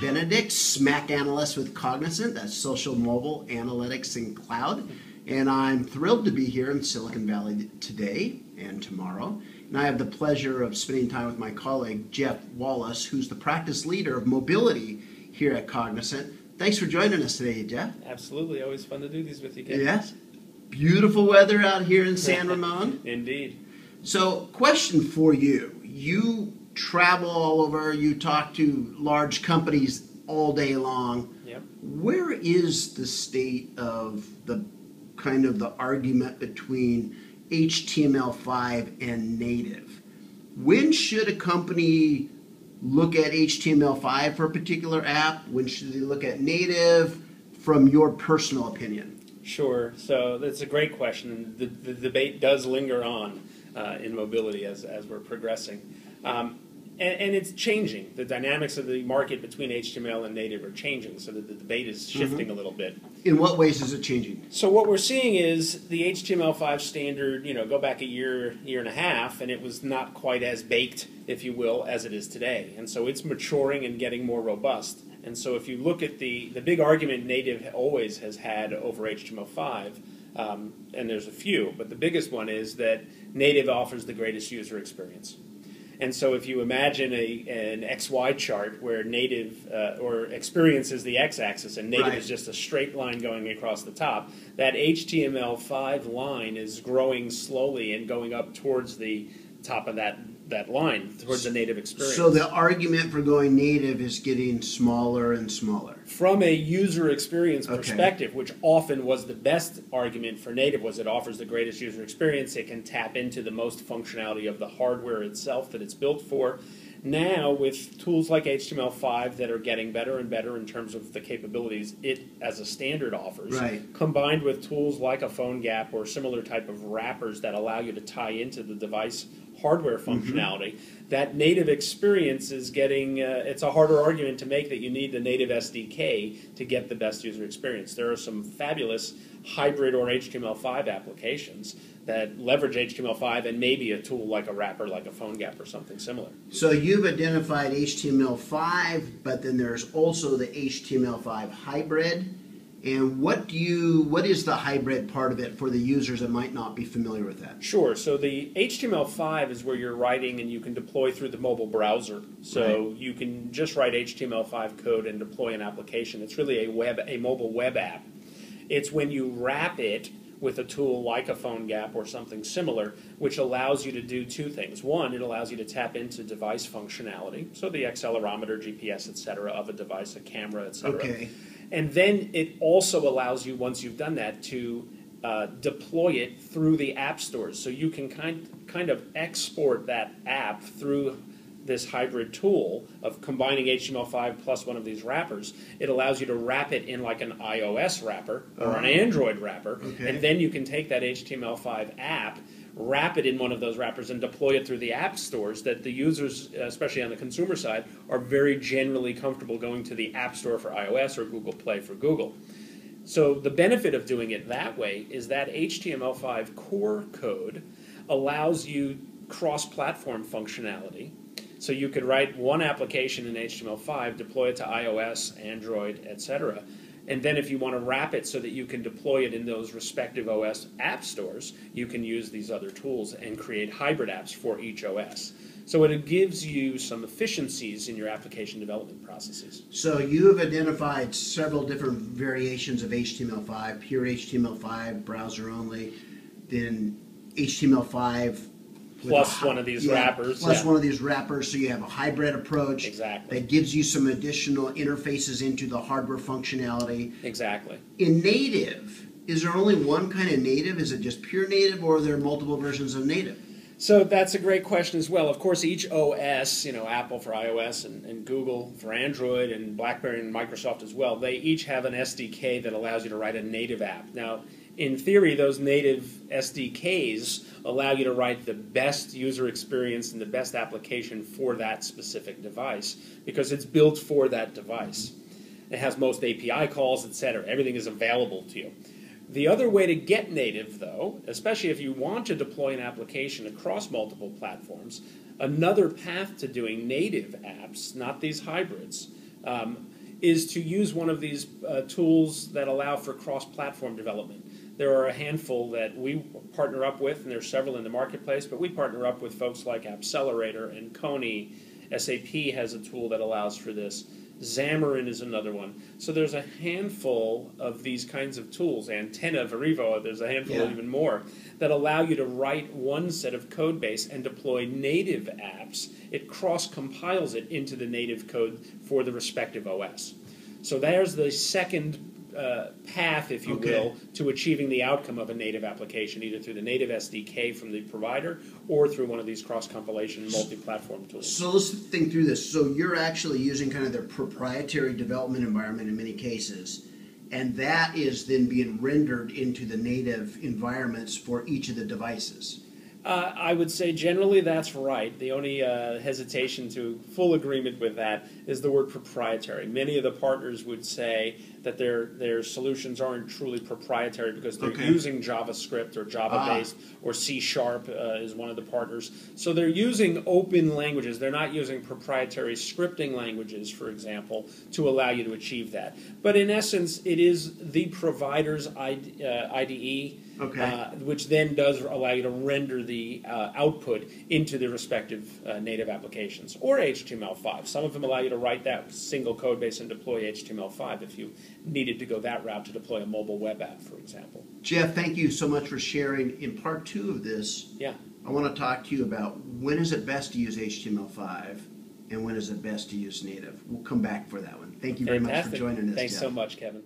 Benedict, SMAC Analyst with Cognizant, that's Social Mobile Analytics and Cloud. And I'm thrilled to be here in Silicon Valley today and tomorrow. And I have the pleasure of spending time with my colleague, Jeff Wallace, who's the practice leader of mobility here at Cognizant. Thanks for joining us today, Jeff. Absolutely. Always fun to do these with you, Ken. Yes. Beautiful weather out here in San Ramon. Indeed. So, question for you. You travel all over, you talk to large companies all day long. Yep. Where is the state of the kind of the argument between HTML5 and native? When should a company look at HTML5 for a particular app? When should they look at native, from your personal opinion? Sure. So that's a great question. And the debate does linger on in mobility as we're progressing. And it's changing. The dynamics of the market between HTML and native are changing, so that the debate is shifting a little bit. In what ways is it changing? So what we're seeing is the HTML5 standard, go back a year and a half, and it was not quite as baked, if you will, as it is today. And so it's maturing and getting more robust. And so if you look at the big argument native always has had over HTML5, and there's a few, but the biggest one is that native offers the greatest user experience. And so if you imagine an XY chart where native or experience is the x-axis and native is just a straight line going across the top, that HTML5 line is growing slowly and going up towards the top of that line, towards the native experience. So the argument for going native is getting smaller and smaller. From a user experience perspective, which often was the best argument for native, was it offers the greatest user experience, it can tap into the most functionality of the hardware itself that it's built for. Now, with tools like HTML5 that are getting better and better in terms of the capabilities it as a standard offers, combined with tools like a phone gap or similar type of wrappers that allow you to tie into the device hardware functionality, that native experience is getting, it's a harder argument to make that you need the native SDK to get the best user experience. There are some fabulous hybrid or HTML5 applications that leverage HTML5 and maybe a tool like a wrapper, like a phone gap or something similar. So you've identified HTML5, but then there's also the HTML5 hybrid. And what is the hybrid part of it for the users that might not be familiar with that? Sure. So the HTML5 is where you're writing and you can deploy through the mobile browser. So you can just write HTML5 code and deploy an application. It's really a mobile web app. It's when you wrap it with a tool like a phone gap or something similar, which allows you to do two things. One, it allows you to tap into device functionality, so the accelerometer, GPS, etc. of a device, a camera, etc. And then it also allows you, once you've done that, to deploy it through the app stores. So you can kind of export that app through this hybrid tool of combining HTML5 plus one of these wrappers. It allows you to wrap it in like an iOS wrapper or an Android wrapper, and then you can take that HTML5 app, wrap it in one of those wrappers, and deploy it through the app stores that the users, especially on the consumer side, are very generally comfortable going to the App Store for iOS or Google Play for Google. So the benefit of doing it that way is that HTML5 core code allows you cross-platform functionality. So you could write one application in HTML5, deploy it to iOS, Android, etc. And then if you want to wrap it so that you can deploy it in those respective OS app stores, you can use these other tools and create hybrid apps for each OS. So it gives you some efficiencies in your application development processes. So you have identified several different variations of HTML5, pure HTML5, browser only, then HTML5 plus one of these wrappers. Plus one of these wrappers, so you have a hybrid approach. Exactly. That gives you some additional interfaces into the hardware functionality. Exactly. In native, is there only one kind of native? Is it just pure native, or are there multiple versions of native? So that's a great question as well. Of course, each OS, Apple for iOS and Google for Android and BlackBerry and Microsoft as well, they each have an SDK that allows you to write a native app. Now, in theory, those native SDKs allow you to write the best user experience and the best application for that specific device because it's built for that device. It has most API calls, etc. Everything is available to you. The other way to get native, though, especially if you want to deploy an application across multiple platforms, another path to doing native apps, not these hybrids, is to use one of these tools that allow for cross-platform development. There are a handful that we partner up with, and there's several in the marketplace, but we partner up with folks like Accelerator and Coney. SAP has a tool that allows for this. Xamarin is another one. So there's a handful of these kinds of tools. Antenna, Verivo, there's a handful even more, that allow you to write one set of code base and deploy native apps. It cross-compiles it into the native code for the respective OS. So there's the second path, if you will, to achieving the outcome of a native application, either through the native SDK from the provider or through one of these cross-compilation multi-platform tools. So let's think through this. So you're actually using kind of their proprietary development environment in many cases, and that is then being rendered into the native environments for each of the devices. I would say generally that's right. The only hesitation to full agreement with that is the word proprietary. Many of the partners would say that their solutions aren't truly proprietary because they're using JavaScript or Java-based or C# is one of the partners. So they're using open languages. They're not using proprietary scripting languages, for example, to allow you to achieve that. But in essence, it is the provider's IDE, which then does allow you to render the output into the respective native applications, or HTML5. Some of them allow you to write that single code base and deploy HTML5 if you needed to go that route to deploy a mobile web app, for example. Jeff, thank you so much for sharing. In part 2 of this, I want to talk to you about when is it best to use HTML5 and when is it best to use native. We'll come back for that one. Thank you very much for joining us, Thanks Jeff. so much, Kevin.